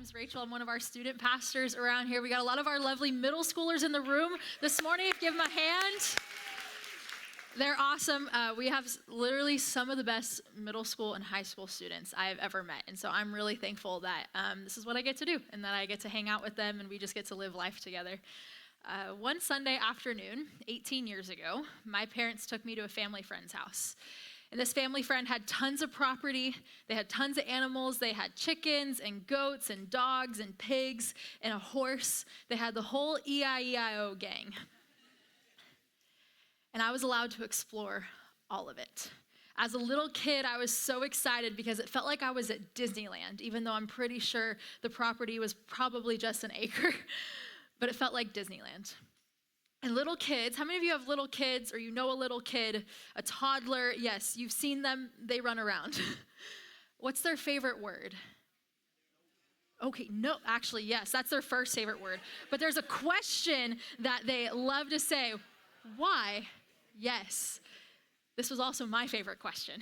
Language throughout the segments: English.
name's Rachel. I'm one of our student pastors around here. We got a lot of our lovely middle schoolers in the room this morning. Give them a hand. They're awesome. We have literally some of the best middle school and high school students I have ever met. And so I'm really thankful that this is what I get to do and that I get to hang out with them and we just get to live life together. One Sunday afternoon, 18 years ago, my parents took me to a family friend's house. And this family friend had tons of property. They had tons of animals. They had chickens and goats and dogs and pigs and a horse. They had the whole E-I-E-I-O gang. And I was allowed to explore all of it. As a little kid, I was so excited because it felt like I was at Disneyland, even though I'm pretty sure the property was probably just an acre, but it felt like Disneyland. And little kids, how many of you have little kids or you know a little kid, a toddler? Yes, you've seen them, they run around. What's their favorite word? Okay, no, actually, yes, that's their first favorite word. But there's a question that they love to say. Why? Yes. This was also my favorite question.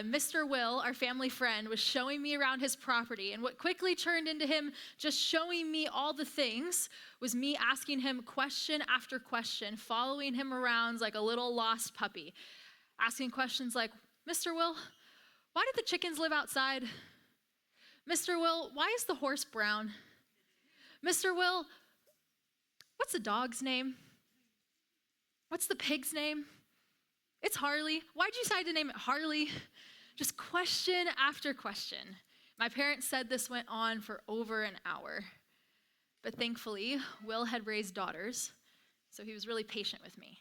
Mr. Will, our family friend, was showing me around his property, and what quickly turned into him just showing me all the things was me asking him question after question, following him around like a little lost puppy, asking questions like, Mr. Will, why did the chickens live outside? Mr. Will, why is the horse brown? Mr. Will, what's the dog's name? What's the pig's name? It's Harley. Why'd you decide to name it Harley? Just question after question. My parents said this went on for over an hour. But thankfully, Will had raised daughters, so he was really patient with me.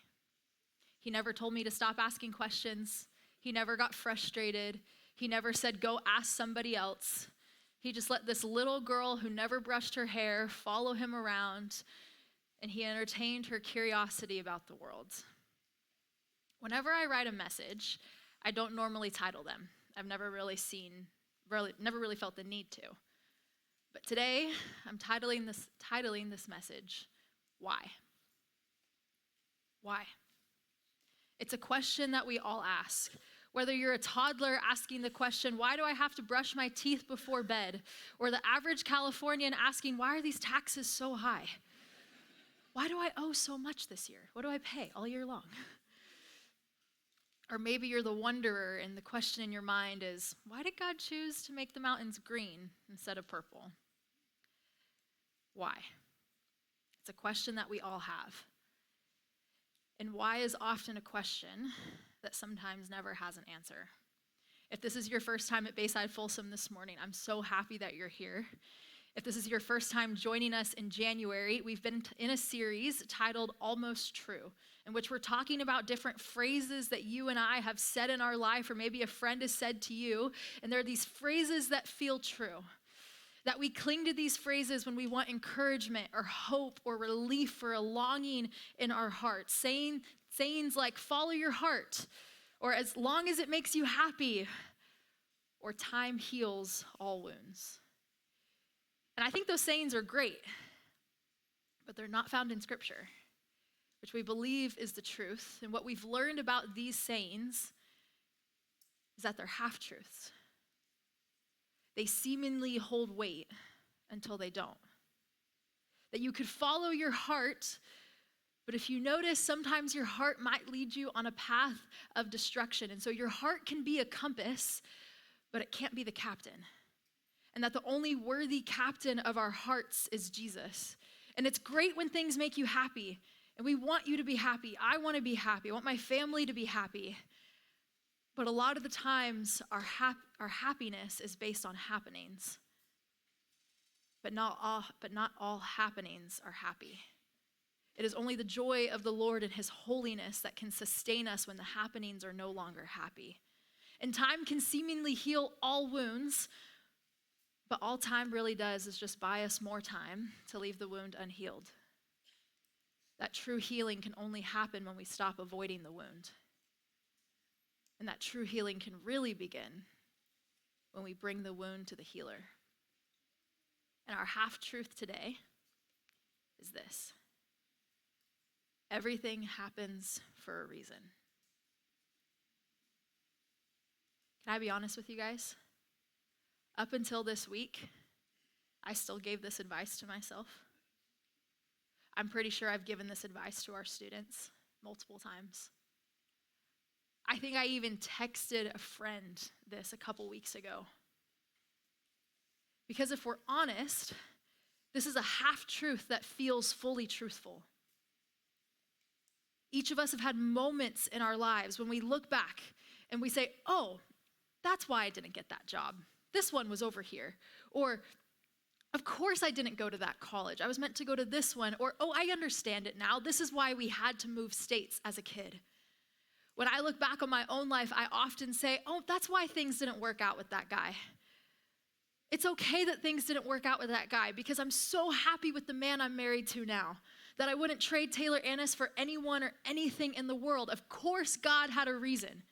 He never told me to stop asking questions. He never got frustrated. He never said, go ask somebody else. He just let this little girl who never brushed her hair follow him around, and he entertained her curiosity about the world. Whenever I write a message, I don't normally title them. I've never really felt the need to. But today, I'm titling this message, Why? Why? It's a question that we all ask. Whether you're a toddler asking the question, why do I have to brush my teeth before bed? Or the average Californian asking, why are these taxes so high? Why do I owe so much this year? What do I pay all year long? Or maybe you're the wanderer and the question in your mind is, why did God choose to make the mountains green instead of purple? Why? It's a question that we all have. And why is often a question that sometimes never has an answer. If this is your first time at Bayside Folsom this morning, I'm so happy that you're here. If this is your first time joining us in January, we've been in a series titled Almost True, in which we're talking about different phrases that you and I have said in our life, or maybe a friend has said to you, and there are these phrases that feel true. That we cling to these phrases when we want encouragement or hope or relief or a longing in our hearts. Sayings like, follow your heart, or as long as it makes you happy, or time heals all wounds. And I think those sayings are great, but they're not found in Scripture, which we believe is the truth. And what we've learned about these sayings is that they're half-truths. They seemingly hold weight until they don't. That you could follow your heart, but if you notice, sometimes your heart might lead you on a path of destruction. And so your heart can be a compass, but it can't be the captain. And that the only worthy captain of our hearts is Jesus. And it's great when things make you happy. And we want you to be happy. I want to be happy. I want my family to be happy. But a lot of the times, our happiness is based on happenings. But not all happenings are happy. It is only the joy of the Lord and His holiness that can sustain us when the happenings are no longer happy. And time can seemingly heal all wounds, but all time really does is just buy us more time to leave the wound unhealed. That true healing can only happen when we stop avoiding the wound. And that true healing can really begin when we bring the wound to the healer. And our half-truth today is this: everything happens for a reason. Can I be honest with you guys? Up until this week, I still gave this advice to myself. I'm pretty sure I've given this advice to our students multiple times. I think I even texted a friend this a couple weeks ago. Because if we're honest, this is a half-truth that feels fully truthful. Each of us have had moments in our lives when we look back and we say, oh, that's why I didn't get that job. This one was over here. Or, of course I didn't go to that college. I was meant to go to this one. Or, oh, I understand it now. This is why we had to move states as a kid. When I look back on my own life, I often say, oh, that's why things didn't work out with that guy. It's okay that things didn't work out with that guy because I'm so happy with the man I'm married to now that I wouldn't trade Taylor Annis for anyone or anything in the world. Of course, God had a reason.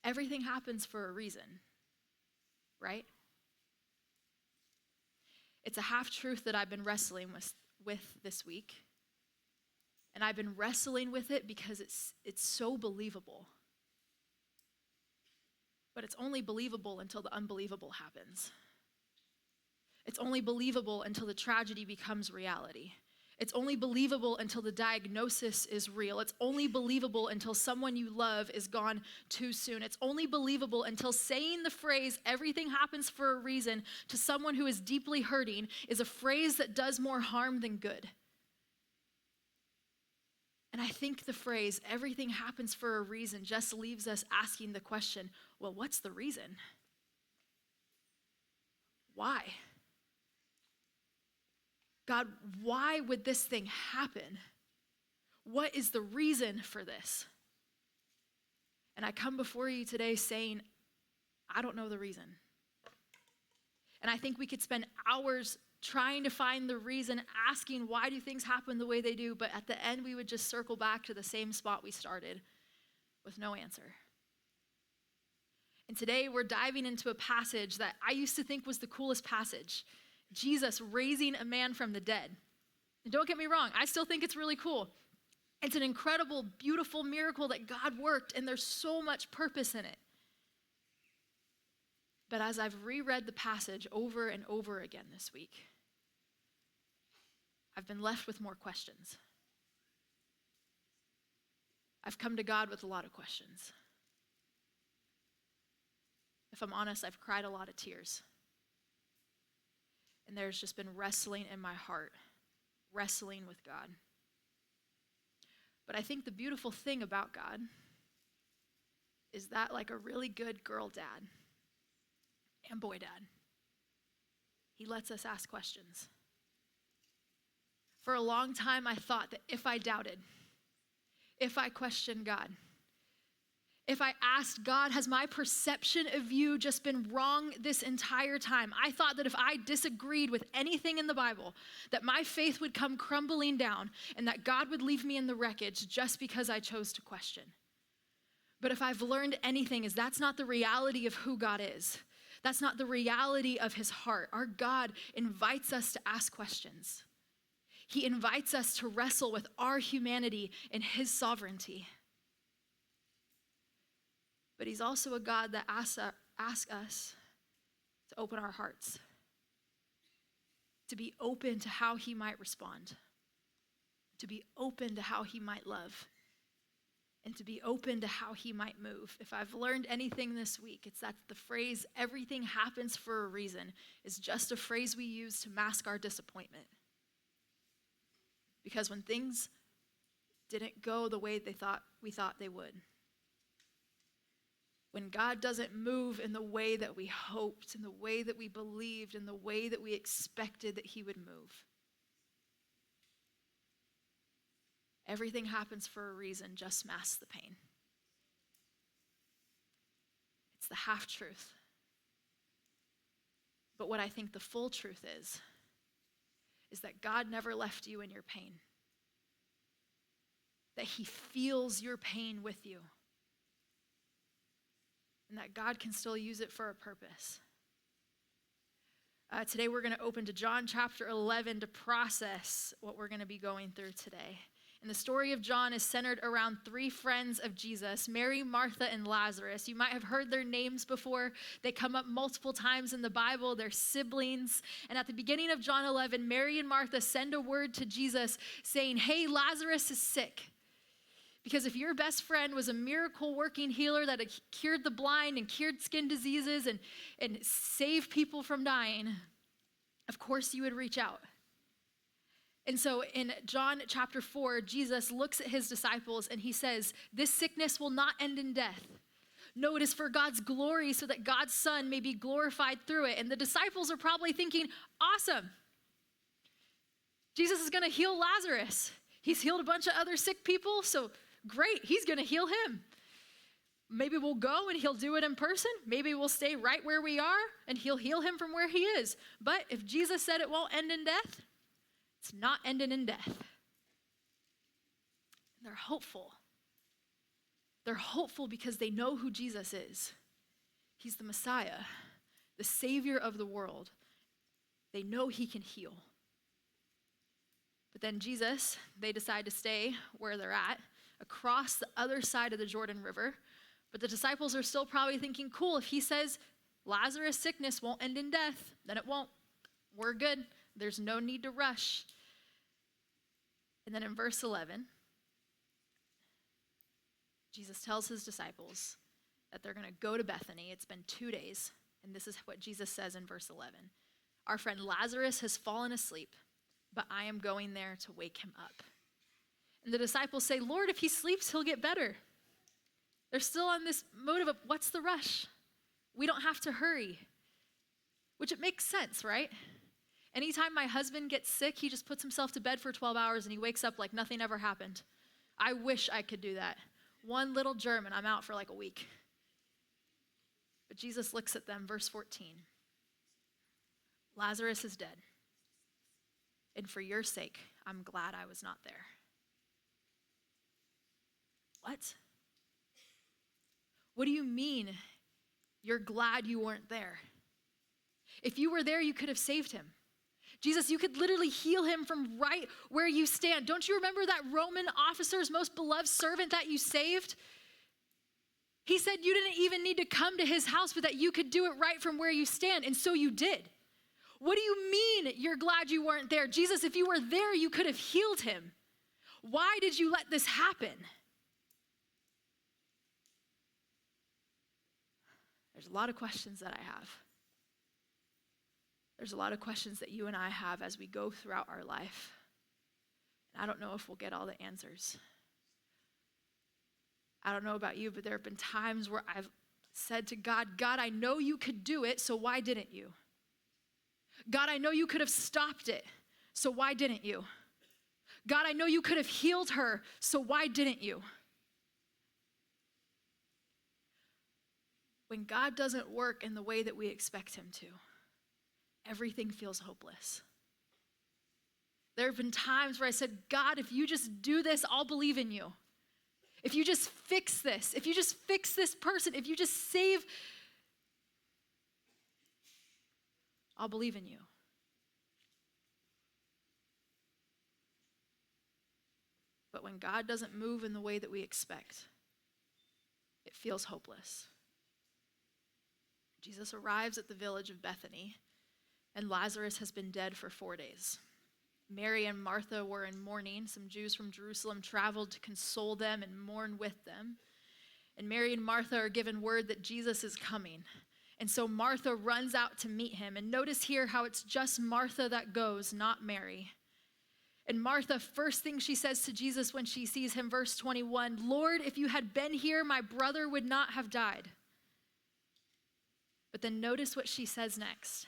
Everything happens for a reason, right? It's a half-truth that I've been wrestling with this week. And I've been wrestling with it because it's so believable. But it's only believable until the unbelievable happens. It's only believable until the tragedy becomes reality. It's only believable until the diagnosis is real. It's only believable until someone you love is gone too soon. It's only believable until saying the phrase, everything happens for a reason, to someone who is deeply hurting is a phrase that does more harm than good. And I think the phrase, everything happens for a reason, just leaves us asking the question, well, what's the reason? Why? God, why would this thing happen? What is the reason for this? And I come before you today saying, I don't know the reason. And I think we could spend hours trying to find the reason, asking why do things happen the way they do, but at the end we would just circle back to the same spot we started with no answer. And today we're diving into a passage that I used to think was the coolest passage, Jesus raising a man from the dead. And don't get me wrong, I still think it's really cool. It's an incredible, beautiful miracle that God worked, and there's so much purpose in it. But as I've reread the passage over and over again this week, I've been left with more questions. I've come to God with a lot of questions. If I'm honest, I've cried a lot of tears. And there's just been wrestling in my heart, wrestling with God. But I think the beautiful thing about God is that, like a really good girl dad and boy dad, he lets us ask questions. For a long time, I thought that if I doubted, if I questioned God, if I asked God, has my perception of you just been wrong this entire time? I thought that if I disagreed with anything in the Bible, that my faith would come crumbling down and that God would leave me in the wreckage just because I chose to question. But if I've learned anything, is that's not the reality of who God is. That's not the reality of his heart. Our God invites us to ask questions. He invites us to wrestle with our humanity and his sovereignty. But he's also a God that asks us to open our hearts, to be open to how he might respond, to be open to how he might love, and to be open to how he might move. If I've learned anything this week, it's that the phrase, everything happens for a reason, is just a phrase we use to mask our disappointment. Because when things didn't go the way we thought they would, when God doesn't move in the way that we hoped, in the way that we believed, in the way that we expected that he would move, everything happens for a reason, just masks the pain. It's the half-truth. But what I think the full truth is that God never left you in your pain. That he feels your pain with you. And that God can still use it for a purpose. Today we're going to open to John chapter 11 to process what we're going to be going through today. And the story of John is centered around three friends of Jesus, Mary, Martha, and Lazarus. You might have heard their names before. They come up multiple times in the Bible. They're siblings. And at the beginning of John 11, Mary and Martha send a word to Jesus saying, hey, Lazarus is sick. Because if your best friend was a miracle-working healer that had cured the blind and cured skin diseases and saved people from dying, of course you would reach out. And so in John chapter 4, Jesus looks at his disciples and he says, this sickness will not end in death. No, it is for God's glory so that God's Son may be glorified through it. And the disciples are probably thinking, awesome. Jesus is going to heal Lazarus. He's healed a bunch of other sick people, so great, he's going to heal him. Maybe we'll go and he'll do it in person. Maybe we'll stay right where we are and he'll heal him from where he is. But if Jesus said it won't end in death, it's not ending in death. They're hopeful. They're hopeful because they know who Jesus is. He's the Messiah, the Savior of the world. They know he can heal. But then Jesus, they decide to stay where they're at, across the other side of the Jordan River. But the disciples are still probably thinking, cool, if he says Lazarus' sickness won't end in death, then it won't. We're good. There's no need to rush. And then in verse 11, Jesus tells his disciples that they're going to go to Bethany. It's been 2 days. And this is what Jesus says in verse 11. Our friend Lazarus has fallen asleep, but I am going there to wake him up. And the disciples say, Lord, if he sleeps, he'll get better. They're still on this motive of, what's the rush? We don't have to hurry. Which it makes sense, right? Anytime my husband gets sick, he just puts himself to bed for 12 hours and he wakes up like nothing ever happened. I wish I could do that. One little germ and I'm out for like a week. But Jesus looks at them, verse 14. Lazarus is dead. And for your sake, I'm glad I was not there. What? What do you mean you're glad you weren't there? If you were there, you could have saved him. Jesus, you could literally heal him from right where you stand. Don't you remember that Roman officer's most beloved servant that you saved? He said you didn't even need to come to his house, but that you could do it right from where you stand, and so you did. What do you mean you're glad you weren't there? Jesus, if you were there, you could have healed him. Why did you let this happen? There's a lot of questions that I have. There's a lot of questions that you and I have as we go throughout our life. And I don't know if we'll get all the answers. I don't know about you, but there have been times where I've said to God, God, I know you could do it, so why didn't you? God, I know you could have stopped it, so why didn't you? God, I know you could have healed her, so why didn't you? When God doesn't work in the way that we expect him to, everything feels hopeless. There have been times where I said, God, if you just do this, I'll believe in you. If you just fix this, if you just fix this person, if you just save, I'll believe in you. But when God doesn't move in the way that we expect, it feels hopeless. Jesus arrives at the village of Bethany, and Lazarus has been dead for 4 days. Mary and Martha were in mourning. Some Jews from Jerusalem traveled to console them and mourn with them. And Mary and Martha are given word that Jesus is coming. And so Martha runs out to meet him. And notice here how it's just Martha that goes, not Mary. And Martha, first thing she says to Jesus when she sees him, verse 21, Lord, if you had been here, my brother would not have died. But then notice what she says next.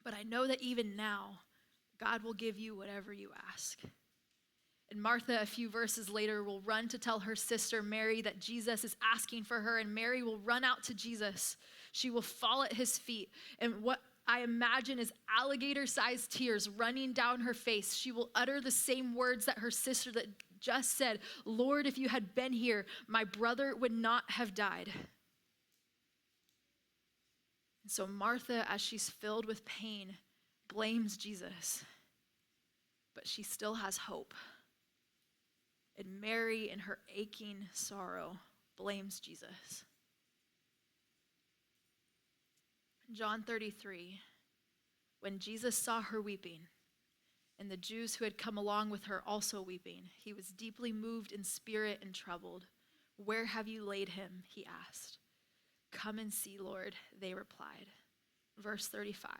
But I know that even now, God will give you whatever you ask. And Martha, a few verses later, will run to tell her sister Mary that Jesus is asking for her, and Mary will run out to Jesus. She will fall at his feet, and what I imagine is alligator-sized tears running down her face. She will utter the same words that her sister that just said, Lord, if you had been here, my brother would not have died. And so Martha, as she's filled with pain, blames Jesus, but she still has hope. And Mary, in her aching sorrow, blames Jesus. John 33, when Jesus saw her weeping, and the Jews who had come along with her also weeping, he was deeply moved in spirit and troubled. Where have you laid him? He asked. Come and see, Lord, they replied. Verse 35,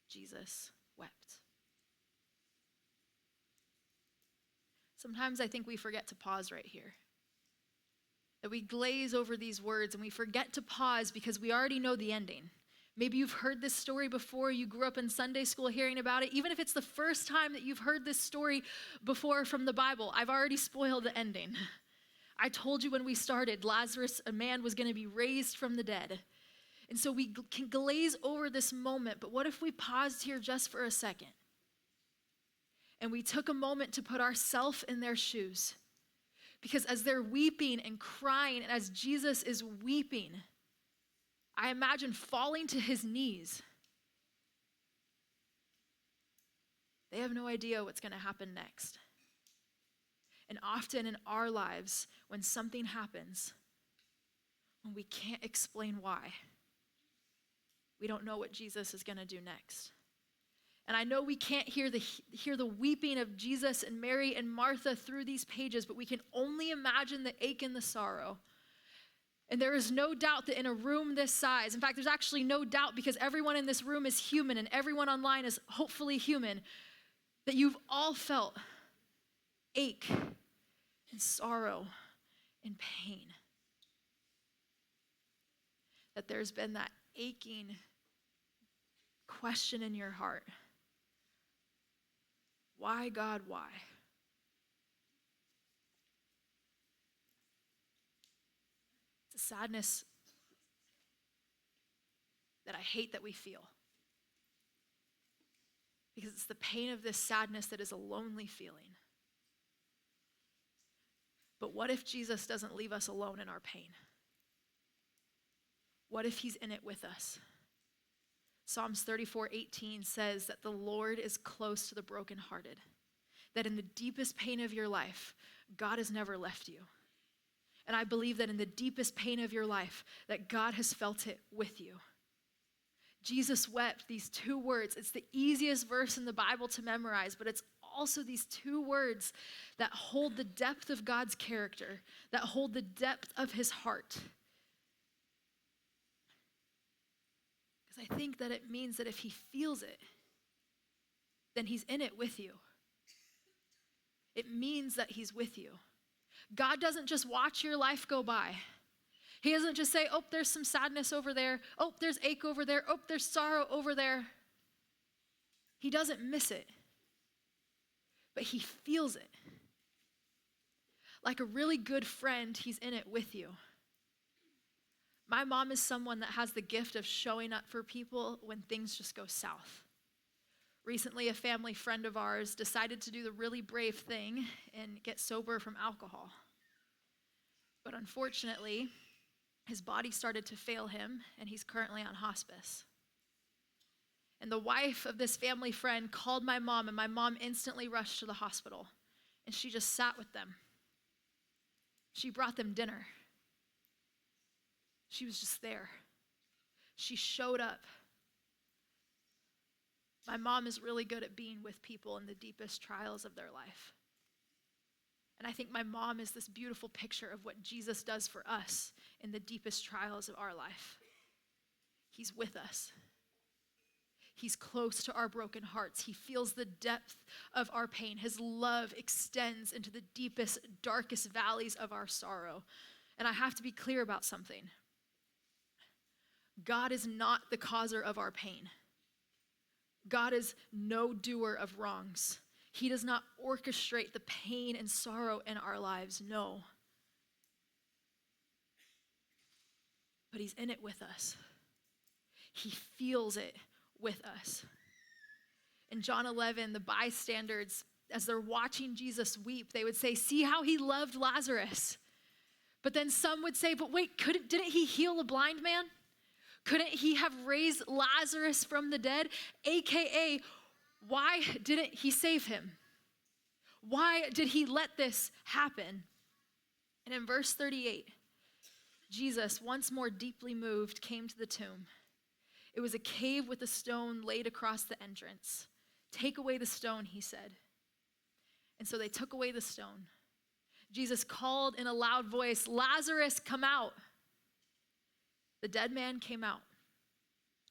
Jesus wept. Sometimes I think we forget to pause right here. That we glaze over these words and we forget to pause because we already know the ending. Maybe you've heard this story before. You grew up in Sunday school hearing about it. Even if it's the first time that you've heard this story before from the Bible, I've already spoiled the ending. I told you when we started, Lazarus, a man, was going to be raised from the dead. And so we can glaze over this moment, but what if we paused here just for a second? And we took a moment to put ourselves in their shoes. Because as they're weeping and crying, and as Jesus is weeping, I imagine falling to his knees. They have no idea what's going to happen next. And often in our lives, when something happens, when we can't explain why, we don't know what Jesus is going to do next. And I know we can't hear the weeping of Jesus and Mary and Martha through these pages, but we can only imagine the ache and the sorrow. And there is no doubt that in a room this size, in fact, there's actually no doubt because everyone in this room is human and everyone online is hopefully human, that you've all felt ache and sorrow and pain. That there's been that aching question in your heart. Why, God, why? It's a sadness that I hate that we feel. Because it's the pain of this sadness that is a lonely feeling. But what if Jesus doesn't leave us alone in our pain? What if he's in it with us? Psalms 34:18 says that the Lord is close to the brokenhearted. That in the deepest pain of your life, God has never left you. And I believe that in the deepest pain of your life, that God has felt it with you. Jesus wept, these two words. It's the easiest verse in the Bible to memorize, but it's also these two words that hold the depth of God's character, that hold the depth of his heart. Because I think that it means that if he feels it, then he's in it with you. It means that he's with you. God doesn't just watch your life go by. He doesn't just say, oh, there's some sadness over there. Oh, there's ache over there. Oh, there's sorrow over there. He doesn't miss it. But he feels it. Like a really good friend, he's in it with you. My mom is someone that has the gift of showing up for people when things just go south. Recently, a family friend of ours decided to do the really brave thing and get sober from alcohol. But unfortunately, his body started to fail him, and he's currently on hospice. And the wife of this family friend called my mom, and my mom instantly rushed to the hospital. And she just sat with them. She brought them dinner. She was just there. She showed up. My mom is really good at being with people in the deepest trials of their life. And I think my mom is this beautiful picture of what Jesus does for us in the deepest trials of our life. He's with us. He's close to our broken hearts. He feels the depth of our pain. His love extends into the deepest, darkest valleys of our sorrow. And I have to be clear about something. God is not the causer of our pain. God is no doer of wrongs. He does not orchestrate the pain and sorrow in our lives, no. But he's in it with us. He feels it with us. In John 11, the bystanders, as they're watching Jesus weep, they would say, see how he loved Lazarus. But then some would say, but wait, didn't he heal a blind man? Couldn't he have raised Lazarus from the dead? AKA, why didn't he save him? Why did he let this happen? And in verse 38, Jesus, once more deeply moved, came to the tomb. It was a cave with a stone laid across the entrance. Take away the stone, he said. And so they took away the stone. Jesus called in a loud voice, Lazarus, come out. The dead man came out,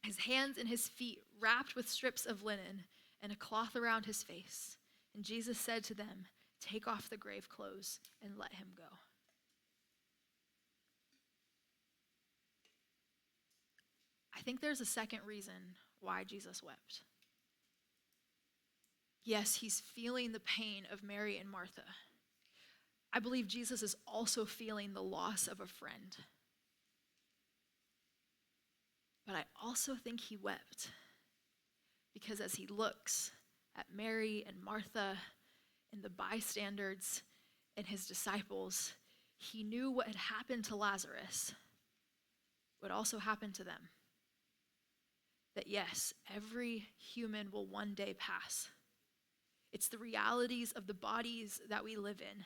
his hands and his feet wrapped with strips of linen and a cloth around his face. And Jesus said to them, take off the grave clothes and let him go. I think there's a second reason why Jesus wept. Yes, he's feeling the pain of Mary and Martha. I believe Jesus is also feeling the loss of a friend. But I also think he wept because as he looks at Mary and Martha and the bystanders and his disciples, he knew what had happened to Lazarus would also happen to them. That yes, every human will one day pass. It's the realities of the bodies that we live in.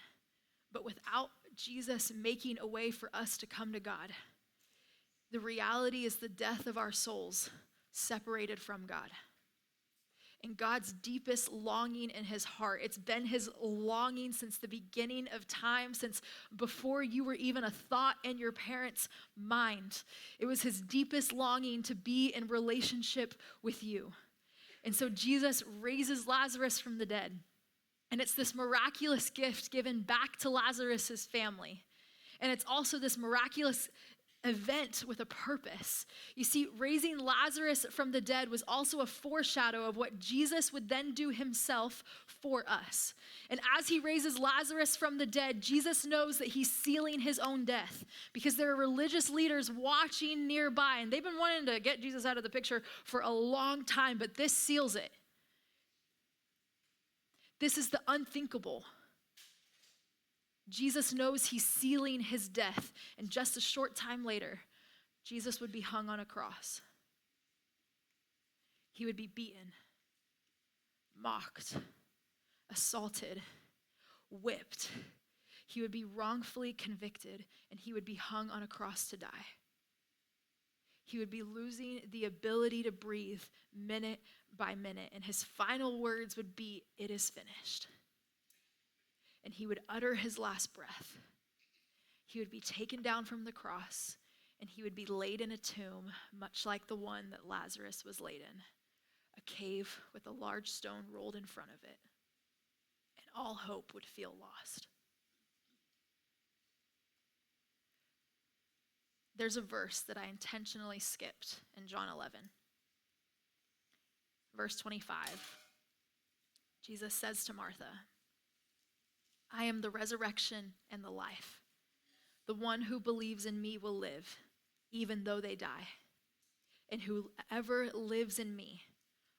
But without Jesus making a way for us to come to God, the reality is the death of our souls separated from God. And God's deepest longing in his heart, it's been his longing since the beginning of time, since before you were even a thought in your parents' mind. It was his deepest longing to be in relationship with you. And so Jesus raises Lazarus from the dead. And it's this miraculous gift given back to Lazarus' family. And it's also this miraculous event with a purpose. You see, raising Lazarus from the dead was also a foreshadow of what Jesus would then do himself for us. And as he raises Lazarus from the dead, Jesus knows that he's sealing his own death because there are religious leaders watching nearby, and they've been wanting to get Jesus out of the picture for a long time, but this seals it. This is the unthinkable. Jesus knows he's sealing his death, and just a short time later, Jesus would be hung on a cross. He would be beaten, mocked, assaulted, whipped. He would be wrongfully convicted, and he would be hung on a cross to die. He would be losing the ability to breathe minute by minute, and his final words would be, "It is finished." And he would utter his last breath. He would be taken down from the cross, and he would be laid in a tomb, much like the one that Lazarus was laid in, a cave with a large stone rolled in front of it, and all hope would feel lost. There's a verse that I intentionally skipped in John 11. Verse 25, Jesus says to Martha, I am the resurrection and the life. The one who believes in me will live, even though they die. And whoever lives in me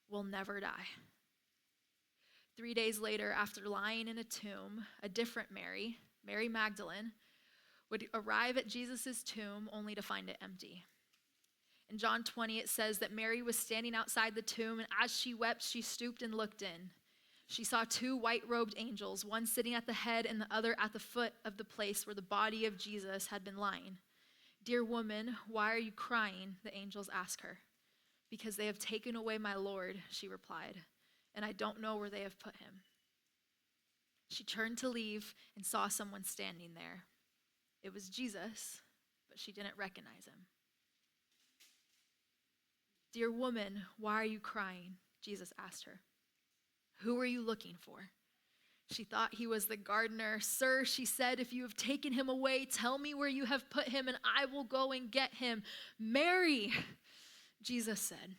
will never die. 3 days later, after lying in a tomb, a different Mary, Mary Magdalene, would arrive at Jesus' tomb only to find it empty. In John 20, it says that Mary was standing outside the tomb, and as she wept, she stooped and looked in. She saw 2 white-robed angels, one sitting at the head and the other at the foot of the place where the body of Jesus had been lying. Dear woman, why are you crying? The angels asked her. Because they have taken away my Lord, she replied, and I don't know where they have put him. She turned to leave and saw someone standing there. It was Jesus, but she didn't recognize him. Dear woman, why are you crying? Jesus asked her. Who are you looking for? She thought he was the gardener. Sir, she said, if you have taken him away, tell me where you have put him and I will go and get him. Mary, Jesus said.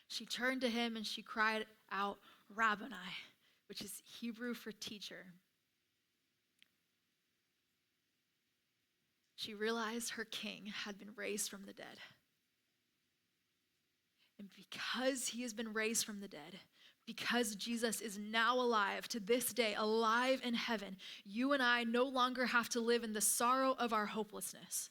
She turned to him and she cried out, Rabboni, which is Hebrew for teacher. She realized her king had been raised from the dead. And because he has been raised from the dead, because Jesus is now alive to this day, alive in heaven, you and I no longer have to live in the sorrow of our hopelessness.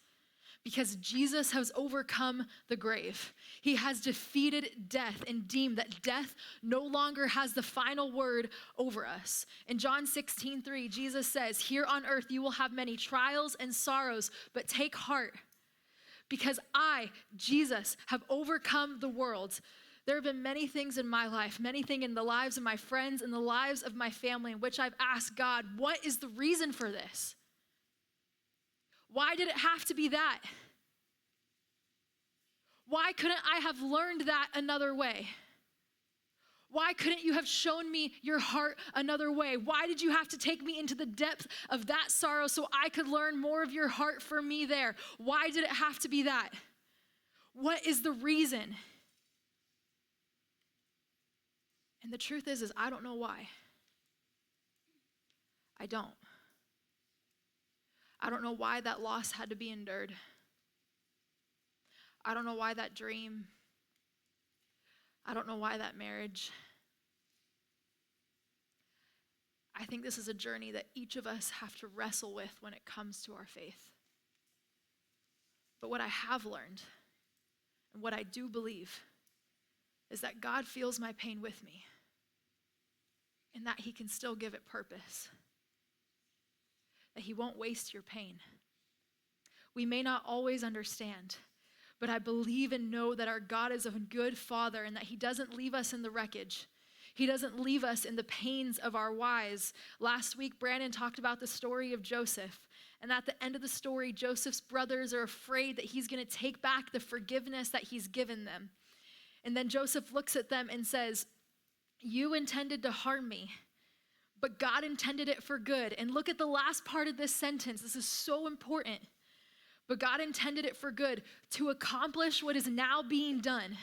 because Jesus has overcome the grave. He has defeated death and deemed that death no longer has the final word over us. In John 16:3, Jesus says, "Here on earth you will have many trials and sorrows, but take heart, because I, Jesus, have overcome the world." There have been many things in my life, many things in the lives of my friends and the lives of my family in which I've asked God, what is the reason for this? Why did it have to be that? Why couldn't I have learned that another way? Why couldn't you have shown me your heart another way? Why did you have to take me into the depth of that sorrow so I could learn more of your heart for me there? Why did it have to be that? What is the reason? And the truth is I don't know why. I don't. I don't know why that loss had to be endured. I don't know why that dream. I don't know why that marriage. I think this is a journey that each of us have to wrestle with when it comes to our faith. But what I have learned, and what I do believe, is that God feels my pain with me, and that he can still give it purpose. That he won't waste your pain. We may not always understand, but I believe and know that our God is a good father and that he doesn't leave us in the wreckage. He doesn't leave us in the pains of our wives. Last week, Brandon talked about the story of Joseph. And at the end of the story, Joseph's brothers are afraid that he's going to take back the forgiveness that he's given them. And then Joseph looks at them and says, "You intended to harm me, but God intended it for good." And look at the last part of this sentence. This is so important. But God intended it for good, to accomplish what is now being done,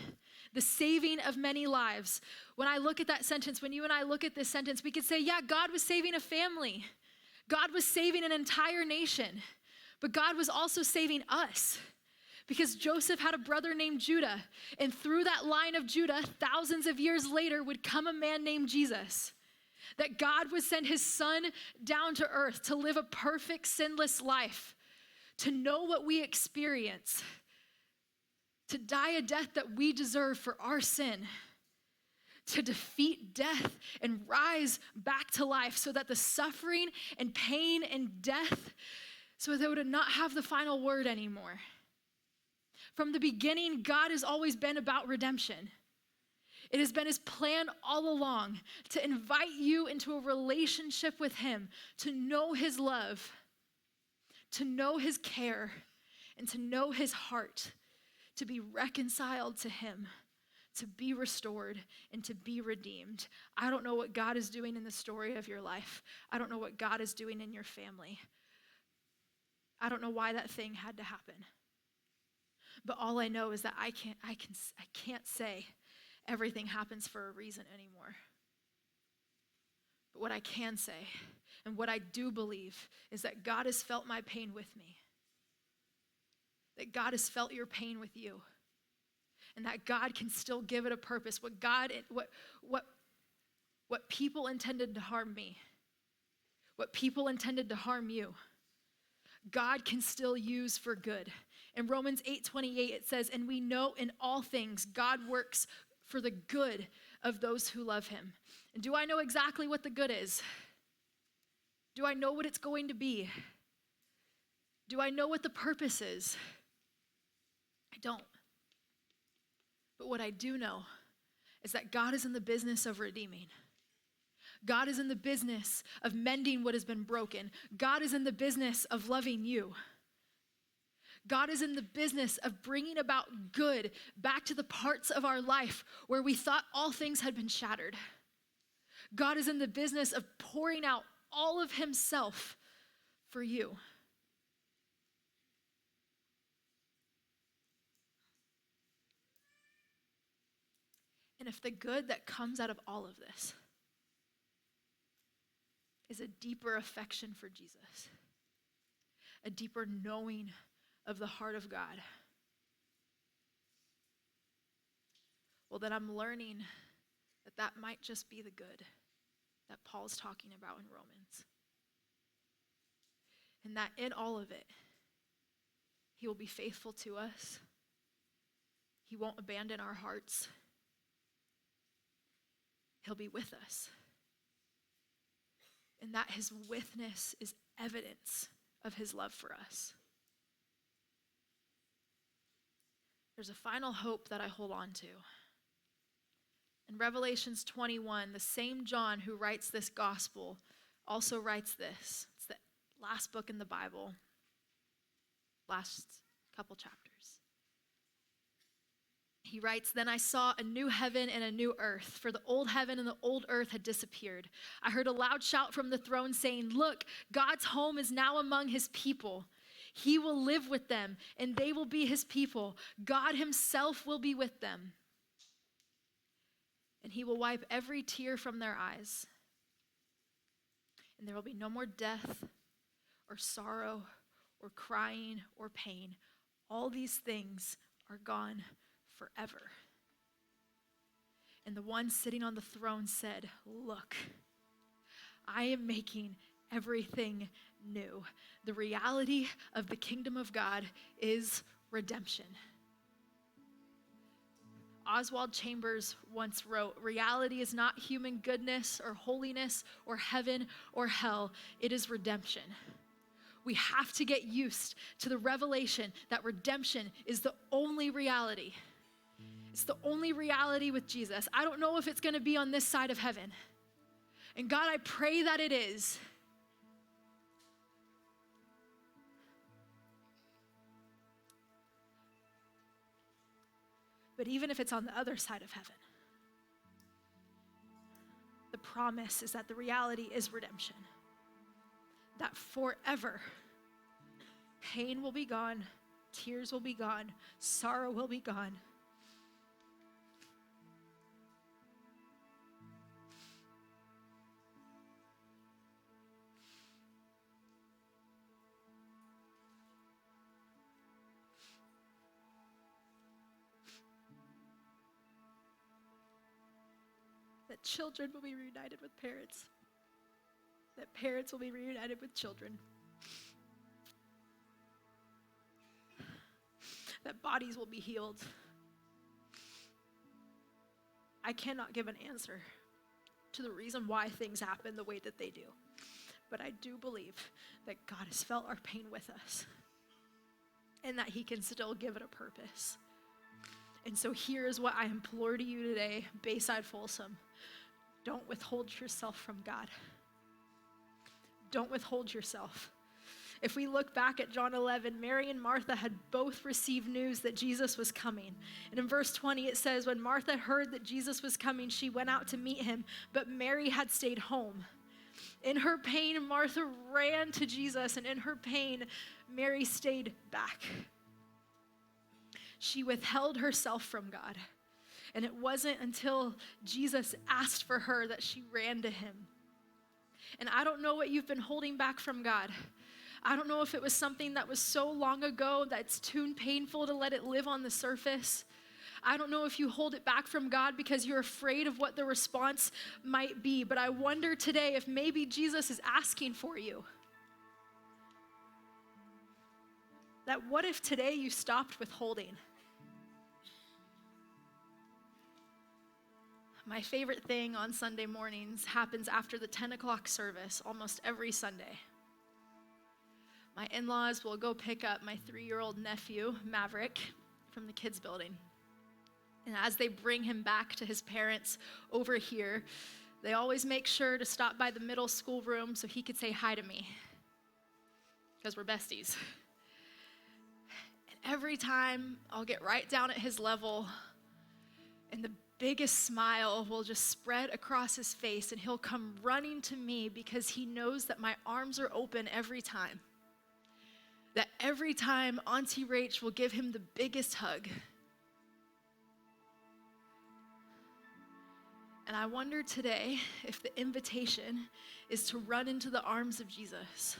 the saving of many lives. When I look at that sentence, when you and I look at this sentence, we could say, yeah, God was saving a family. God was saving an entire nation. But God was also saving us. Because Joseph had a brother named Judah. And through that line of Judah, thousands of years later, would come a man named Jesus. That God would send his son down to earth to live a perfect, sinless life, to know what we experience, to die a death that we deserve for our sin, to defeat death and rise back to life so that the suffering and pain and death, so that they would not have the final word anymore. From the beginning, God has always been about redemption. It has been his plan all along to invite you into a relationship with him, to know his love, to know his care, and to know his heart, to be reconciled to him, to be restored, and to be redeemed. I don't know what God is doing in the story of your life. I don't know what God is doing in your family. I don't know why that thing had to happen. But all I know is that I can't say everything happens for a reason anymore. But what I can say, and what I do believe, is that God has felt my pain with me. That God has felt your pain with you. And that God can still give it a purpose. What people intended to harm me, what people intended to harm you, God can still use for good. In Romans 8:28, it says, "And we know in all things God works for the good of those who love him." And do I know exactly what the good is? Do I know what it's going to be? Do I know what the purpose is? I don't. But what I do know is that God is in the business of redeeming. God is in the business of mending what has been broken. God is in the business of loving you. God is in the business of bringing about good back to the parts of our life where we thought all things had been shattered. God is in the business of pouring out all of himself for you. And if the good that comes out of all of this is a deeper affection for Jesus, a deeper knowing of the heart of God, well, then I'm learning that that might just be the good that Paul's talking about in Romans. And that in all of it, He will be faithful to us. He won't abandon our hearts. He'll be with us. And that his witness is evidence of his love for us. There's a final hope that I hold on to. In Revelations 21, the same John who writes this gospel also writes this. It's the last book in the Bible, last couple chapters. He writes, "Then I saw a new heaven and a new earth, for the old heaven and the old earth had disappeared. I heard a loud shout from the throne saying, 'Look, God's home is now among his people. He will live with them, and they will be his people. God himself will be with them. And he will wipe every tear from their eyes. And there will be no more death or sorrow or crying or pain. All these things are gone forever.' And the one sitting on the throne said, 'Look, I am making everything new.'" The reality of the kingdom of God is redemption. Oswald Chambers once wrote, "Reality is not human goodness or holiness or heaven or hell. It is redemption." We have to get used to the revelation that redemption is the only reality. It's the only reality with Jesus. I don't know if it's going to be on this side of heaven. And God, I pray that it is. But even if it's on the other side of heaven, the promise is that the reality is redemption. That forever, pain will be gone, tears will be gone, sorrow will be gone. That children will be reunited with parents. That parents will be reunited with children. That bodies will be healed. I cannot give an answer to the reason why things happen the way that they do. But I do believe that God has felt our pain with us and that he can still give it a purpose. And so here is what I implore to you today, Bayside Folsom. Don't withhold yourself from God. Don't withhold yourself. If we look back at John 11, Mary and Martha had both received news that Jesus was coming. And in verse 20, it says, "When Martha heard that Jesus was coming, she went out to meet him, but Mary had stayed home." In her pain, Martha ran to Jesus, and in her pain, Mary stayed back. She withheld herself from God. And it wasn't until Jesus asked for her that she ran to him. And I don't know what you've been holding back from God. I don't know if it was something that was so long ago that it's too painful to let it live on the surface. I don't know if you hold it back from God because you're afraid of what the response might be. But I wonder today if maybe Jesus is asking for you. That what if today you stopped withholding? My favorite thing on Sunday mornings happens after the 10 o'clock service almost every Sunday. My in-laws will go pick up my 3-year-old nephew, Maverick, from the kids' building. And as they bring him back to his parents over here, they always make sure to stop by the middle school room so he could say hi to me, because we're besties. And every time I'll get right down at his level, and the biggest smile will just spread across his face, and he'll come running to me because he knows that my arms are open every time. That every time Auntie Rach will give him the biggest hug. And I wonder today if the invitation is to run into the arms of Jesus,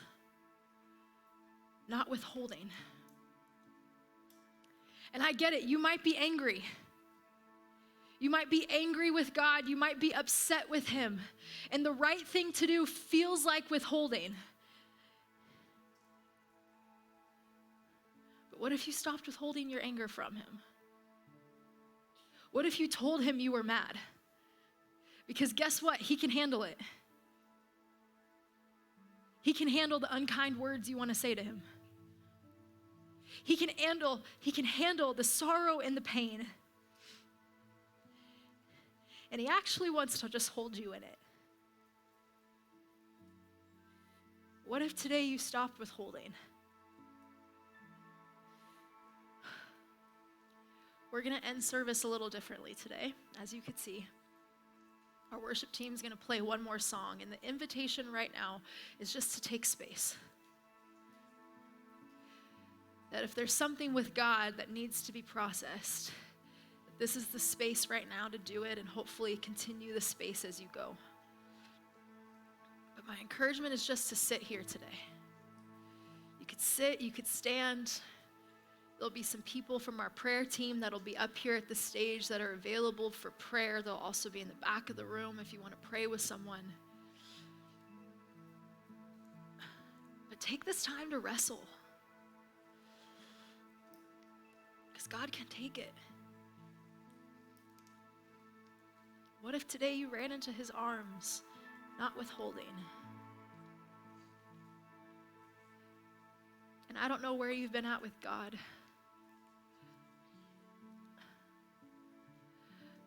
not withholding. And I get it, you might be angry. You might be angry with God, you might be upset with him, and the right thing to do feels like withholding. But What if you stopped withholding your anger from him? What if you told him you were mad? Because guess what? He can handle it. He can handle the unkind words you want to say to him. He can handle the sorrow and the pain. And he actually wants to just hold you in it. What if today you stopped withholding? We're going to end service a little differently today, as you could see. Our worship team is going to play one more song, and the invitation right now is just to take space. That if there's something with God that needs to be processed, this is the space right now to do it, and hopefully continue the space as you go. But my encouragement is just to sit here today. You could sit, you could stand. There'll be some people from our prayer team that'll be up here at the stage that are available for prayer. They'll also be in the back of the room if you want to pray with someone. But take this time to wrestle. Because God can take it. What if today you ran into his arms, not withholding? And I don't know where you've been at with God.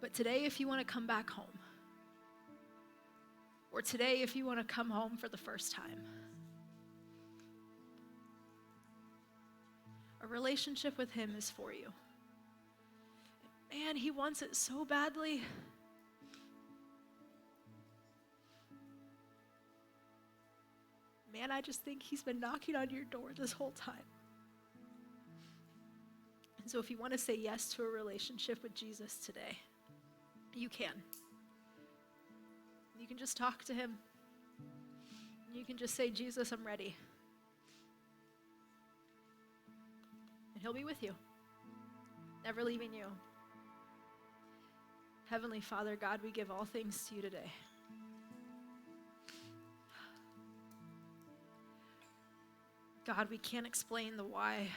But today, if you want to come back home, or today, if you want to come home for the first time, a relationship with him is for you. Man, he wants it so badly. Man, I just think he's been knocking on your door this whole time. And so if you want to say yes to a relationship with Jesus today, you can. You can just talk to him. You can just say, Jesus, I'm ready. And he'll be with you, never leaving you. Heavenly Father, God, we give all things to you today. God, we can't explain the why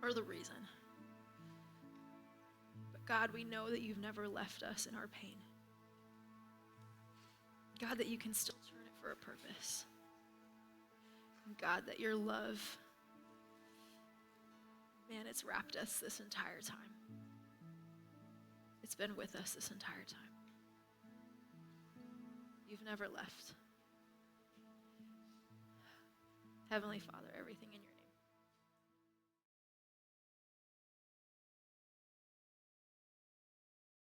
or the reason. But God, we know that you've never left us in our pain. God, that you can still turn it for a purpose. And God, that your love, man, it's wrapped us this entire time. It's been with us this entire time. You've never left. Heavenly Father, everything in your